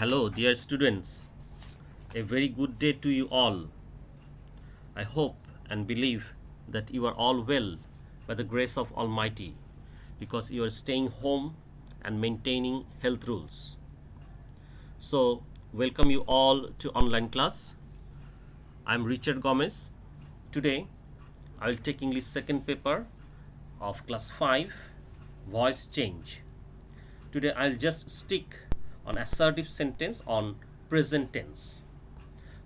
Hello, dear students. A very good day to you all. I hope and believe that you are all well by the grace of Almighty because you are staying home and maintaining health rules. So, welcome you all to online class. I'm Richard Gomez. Today, I will take English second paper of class 5, voice change. Today, I'll just stick on assertive sentence on present tense.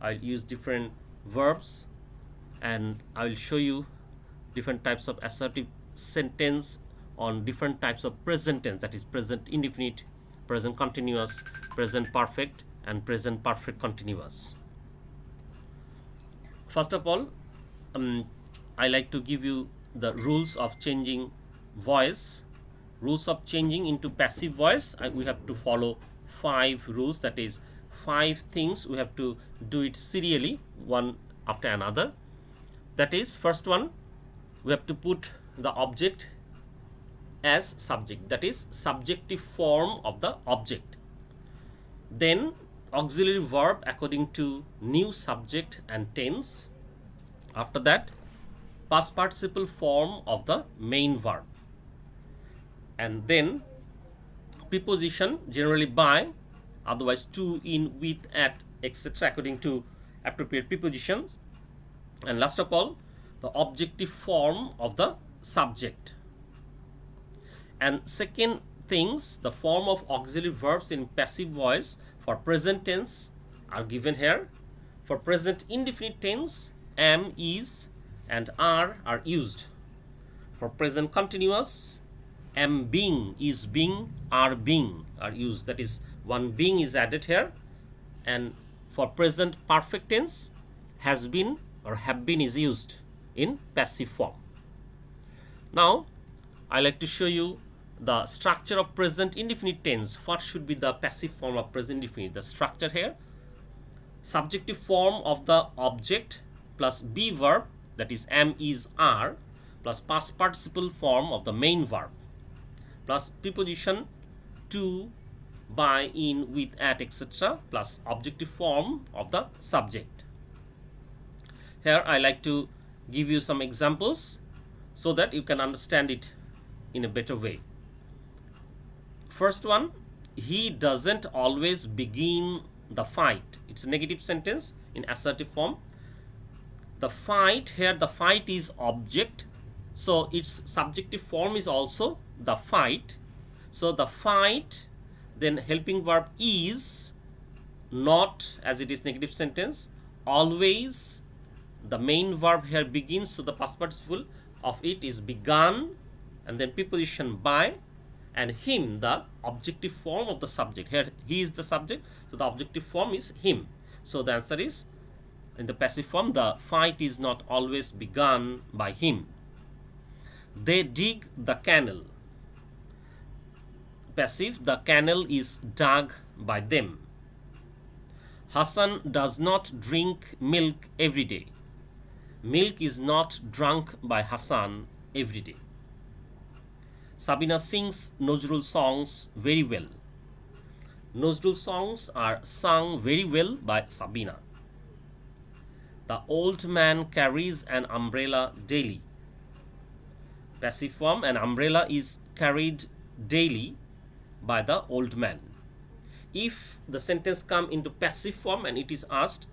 I'll use different verbs and I will show you different types of assertive sentence on different types of present tense, that is present indefinite, present continuous, present perfect and present perfect continuous. First of all, I like to give you the rules of changing voice. Rules of changing into passive voice, we have to follow 5 rules, that is 5 things we have to do it serially, one after another. That is, first one, we have to put the object as subject, that is subjective form of the object. Then auxiliary verb according to new subject and tense. After that, past participle form of the main verb. And then preposition, generally by, otherwise to, in, with, at, etc. according to appropriate prepositions. And last of all, the objective form of the subject. And second things, the form of auxiliary verbs in passive voice for present tense are given here. For present indefinite tense, am, is and are used. For present continuous, am being, is being, are used. That is, one being is added here. And for present perfect tense, has been or have been is used in passive form. Now, I like to show you the structure of present indefinite tense. What should be the passive form of present indefinite? The structure here: subjective form of the object plus be verb, that is am, is, are, plus past participle form of the main verb, plus preposition to, by, in, with, at, etc., plus objective form of the subject. Here I like to give you some examples so that you can understand it in a better way. First one, he doesn't always begin the fight. It's a negative sentence in assertive form. The fight, here the fight is object, so its subjective form is also the fight. So the fight, then helping verb is, not, as it is negative sentence, always, the main verb here begins, so the past participle of it is begun, and then preposition by, and him, the objective form of the subject. Here he is the subject, so the objective form is him. So the answer is, in the passive form, the fight is not always begun by him. They dig the canal. Passive, the canal is dug by them. Hassan does not drink milk every day. Milk is not drunk by Hassan every day. Sabina sings Nazrul songs very well. Nazrul songs are sung very well by Sabina. The old man carries an umbrella daily. Passive form, an umbrella is carried daily by the old man. If the sentence come into passive form and it is asked,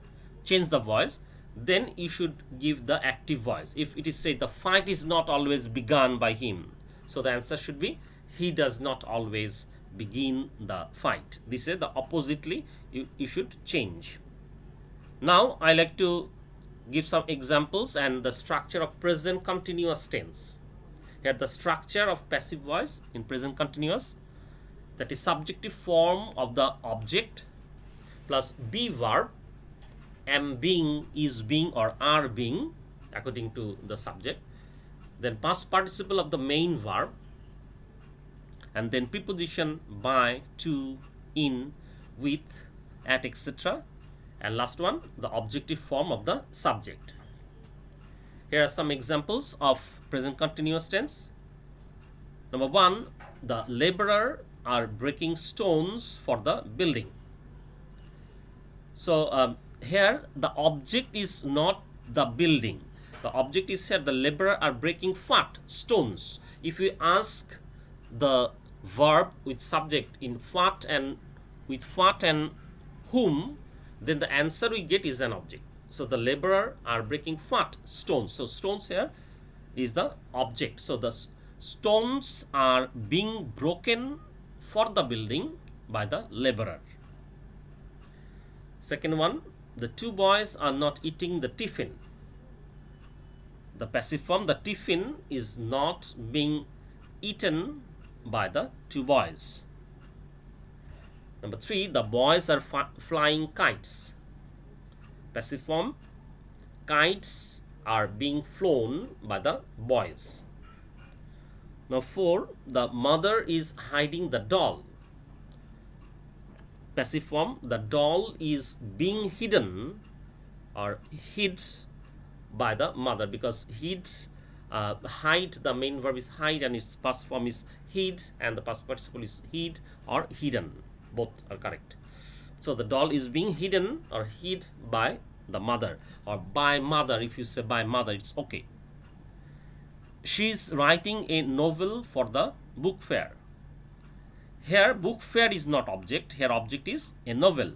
change the voice, then you should give the active voice. If it is said the fight is not always begun by him, so the answer should be, he does not always begin the fight. This is the oppositely, you should change. Now I like to give some examples and the structure of present continuous tense. Here the structure of passive voice in present continuous, that is subjective form of the object plus be verb, am being, is being or are being according to the subject, then past participle of the main verb, and then preposition by, to, in, with, at, etc., and last one, the objective form of the subject. Here are some examples of present continuous tense. Number 1, the laborer are breaking stones for the building. So here the object is not the building. The object is here the laborer are breaking what? Stones. If we ask the verb with subject in what and with what and whom, then the answer we get is an object. So the laborer are breaking what? Stones. So stones here is the object. So the stones are being broken for the building by the laborer. Second one, the two boys are not eating the tiffin. The passive form, the tiffin is not being eaten by the two boys. Number three, the boys are flying kites. Passive form, kites are being flown by the boys. Now four, the mother is hiding the doll. Passive form, the doll is being hidden or hid by the mother, because hide, the main verb is hide and its past form is hid, and the past participle is hid or hidden. Both are correct. So the doll is being hidden or hid by the mother, or by mother. If you say by mother, it's okay. She is writing a novel for the book fair. Here book fair is not object. Here object is a novel.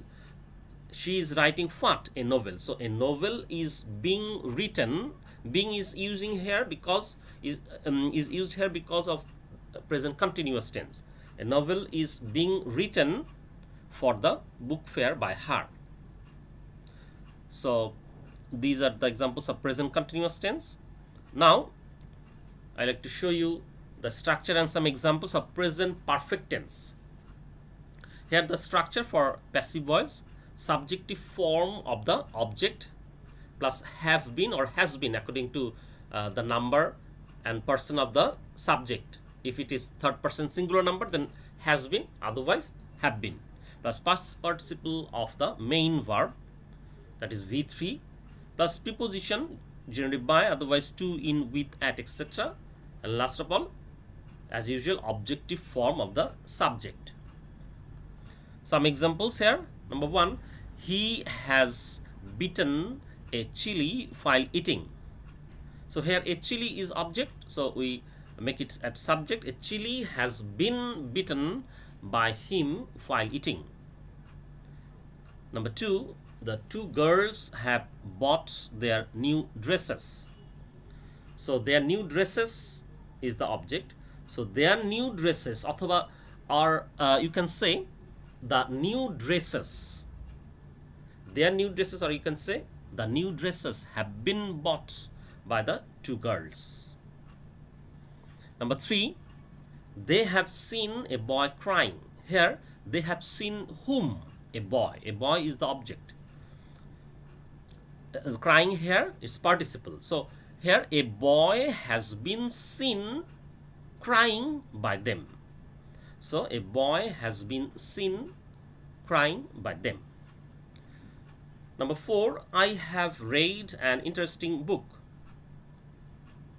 She is writing what? A novel. So a novel is being written. Being is using here because is used here because of present continuous tense. A novel is being written for the book fair by her. So these are the examples of present continuous tense. Now I like to show you the structure and some examples of present perfect tense. Here the structure for passive voice, subjective form of the object plus have been or has been according to the number and person of the subject. If it is third person singular number, then has been, otherwise have been, plus past participle of the main verb, that is V3, plus preposition generally by, otherwise to, in, with, at, etc. And last of all, as usual, objective form of the subject. Some examples here. Number one, he has bitten a chili while eating. So here a chili is object, so we make it at subject. A chili has been bitten by him while eating. Number two, the two girls have bought their new dresses. So their new dresses is the object. So their new dresses, अथवा, or you can say the new dresses. Their new dresses, or you can say the new dresses have been bought by the two girls. Number three, they have seen a boy crying. Here they have seen whom? A boy. A boy is the object. Crying here is participle. So here a boy has been seen crying by them. So a boy has been seen crying by them. Number four, I have read an interesting book.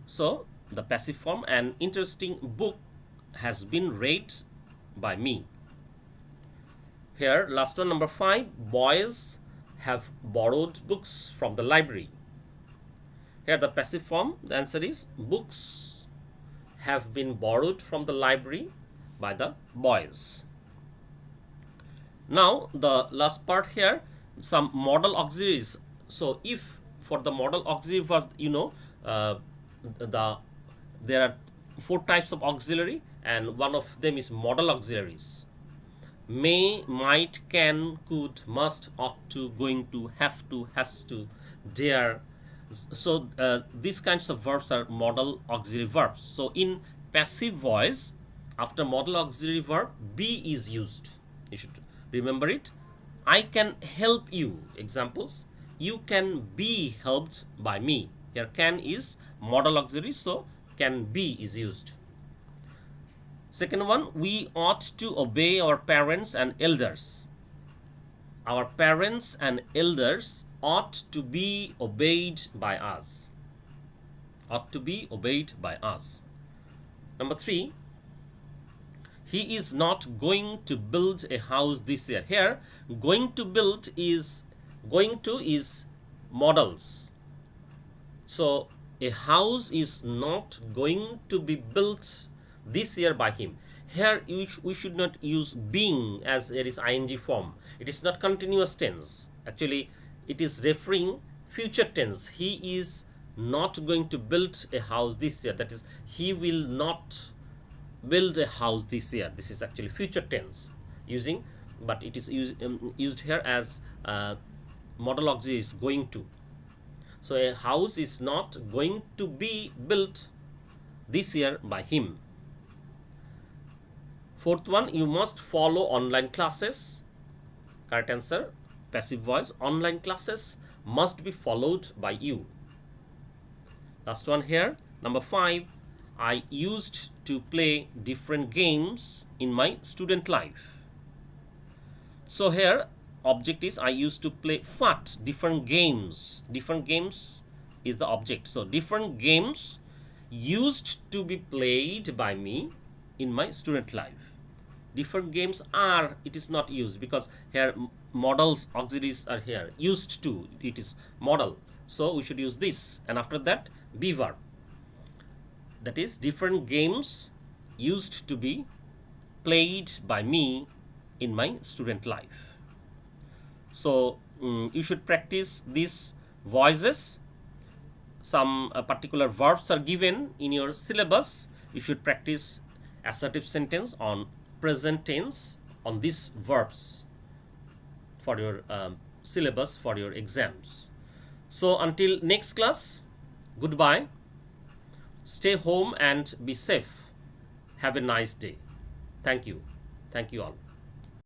So the passive form, an interesting book has been read by me. Here last one, number five, boys have borrowed books from the library. Here the passive form, the answer is books have been borrowed from the library by the boys. Now the last part here, some modal auxiliaries. So if for the modal auxiliary verb, there are four types of auxiliary, and one of them is modal auxiliaries. May, might, can, could, must, ought to, going to, have to, has to, dare. So these kinds of verbs are modal auxiliary verbs. So in passive voice, after modal auxiliary verb, be is used. You should remember it. I can help you. Examples: you can be helped by me. Here can is modal auxiliary, so can be is used. Second one, we ought to obey our parents and elders. Our parents and elders ought to be obeyed by us. Ought to be obeyed by us. Number three, he is not going to build a house this year. Here, going to build is Going to is models. So a house is not going to be built this year by him. Here we should not use being as there is ing form. It is not continuous tense. Actually, it is referring future tense. He is not going to build a house this year. That is, he will not build a house this year. This is actually future tense using, but it is used here as model auxiliary is going to. So a house is not going to be built this year by him. Fourth one, you must follow online classes. Correct answer, passive voice. Online classes must be followed by you. Last one here, number 5. I used to play different games in my student life. So here object is I used to play what? Different games. Different games is the object. So different games used to be played by me in my student life. Different games are, it is not used because here models auxiliaries are here. Used to, it is model. So we should use this, and after that be verb. That is, different games used to be played by me in my student life. So you should practice these voices. Some particular verbs are given in your syllabus. You should practice assertive sentence on present tense on these verbs for your syllabus for your exams. So until next class, goodbye. Stay home and be safe. Have a nice day. Thank you. Thank you all.